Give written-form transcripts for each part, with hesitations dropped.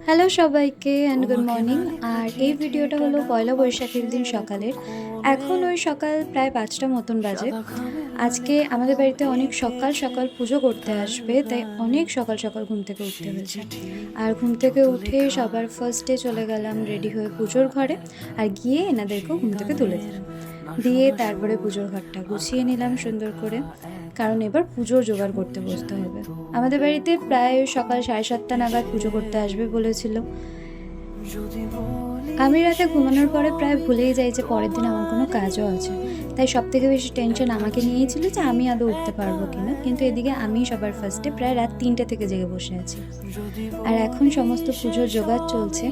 Hello সবাইকে and good morning. আর এই ভিডিওটা হলো পয়লা বৈশাখের দিন সকালের। এখন ওই সকাল প্রায় ৫টা মতন বাজে। আজকে আমাদের বাড়িতে অনেক সকাল সকাল পুজো করতে আসবে, তাই অনেক সকাল সকাল ঘুম থেকে উঠতে হয়েছে। আর ঘুম থেকে উঠে সবার ফার্স্টে চলে গেলাম রেডি হয়ে পুজোর ঘরে, আর গিয়ে এনাদেরকেও ঘুম থেকে তুলে দিলাম। দিয়ে তারপরে পুজোর ঘরটা গুছিয়ে নিলাম সুন্দর করে, কারণ এবার পুজোর জোগাড় করতে বসতে হবে। আমাদের বাড়িতে প্রায় সকাল 7:30 নাগাদ পুজো করতে আসবে বলেছিল। আমি রাতে ঘুমানোর পরে প্রায় ভুলেই যাই যে পরের দিন আমার কোনো কাজও আছে। তাই সবথেকে বেশি টেনশন আমাকে নিয়েই ছিল যে আমি আদৌ উঠতে পারবো কিনা। কিন্তু এদিকে আমি সবার ফার্স্টে প্রায় রাত 3টে থেকে জেগে বসে আছি। আর এখন সমস্ত পুজোর জোগাড় চলছে।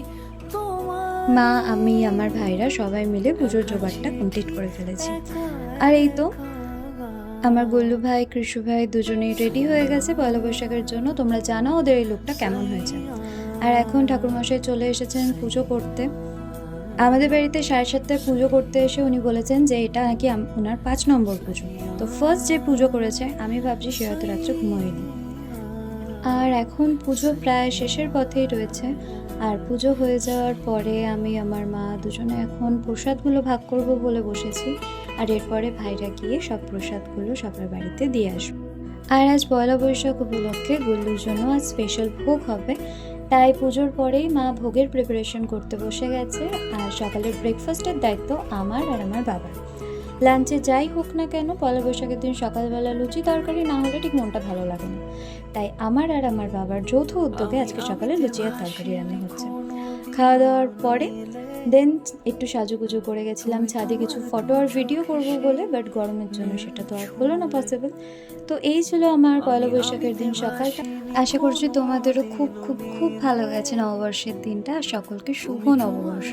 মা, আমি, আমার ভাইরা সবাই মিলে পুজোর জোগাড়টা কমপ্লিট করে ফেলেছি। আর এই তো আমার গোল্লু ভাই, কৃষু ভাই দুজনেই রেডি হয়ে গেছে পয়লা বৈশাখের জন্য। তোমরা জানো ওদের এই লুকটা কেমন হয়েছে। আর এখন ঠাকুরমশাই চলে এসেছেন পুজো করতে। আমাদের বাড়িতে 7:30টায় পুজো করতে এসে উনি বলেছেন যে এটা নাকি ওনার 5 নম্বর পুজো। তো ফার্স্ট যে পুজো করেছে আমি ভাবছি সে হয়তো রাত্রে ঘুমোয়নি। আর এখন পুজো প্রায় শেষের পথেই রয়েছে। আর পুজো হয়ে যাওয়ার পরে আমি আমার মা দুজনে এখন প্রসাদগুলো ভাগ করব বলে বসেছি। আর এরপরে ভাইরা গিয়ে সব প্রসাদগুলো সবার বাড়িতে দিয়ে আসবে। আর আজ পয়লা বৈশাখ উপলক্ষে গুল্লুর জন্য আজ স্পেশাল ভোগ হবে। তাই পুজোর পরেই মা ভোগের প্রিপারেশন করতে বসে গেছে। আর সকালের ব্রেকফাস্টের দায়িত্ব আমার আর আমার বাবার। লাঞ্চে যাই হোক না কেন, পয়লা বৈশাখের দিন সকালবেলা লুচি তরকারি না হলে ঠিক মনটা ভালো লাগে না। তাই আমার আর আমার বাবার যৌথ উদ্যোগে আজকে সকালে লুচি আর তরকারি রান্না হচ্ছে। খাওয়া দাওয়ার পরে দেন একটু সাজুগুজু করে গেছিলাম ছাদে কিছু ফটো আর ভিডিও করবো বলে, বাট গরমের জন্য সেটা তো আর হলো না পসিবল। তো এই ছিল আমার পয়লা বৈশাখের দিন সকালটা। আশা করছি তোমাদেরও খুব খুব খুব ভালো গেছে নববর্ষের দিনটা। আর সকলকে শুভ নববর্ষ।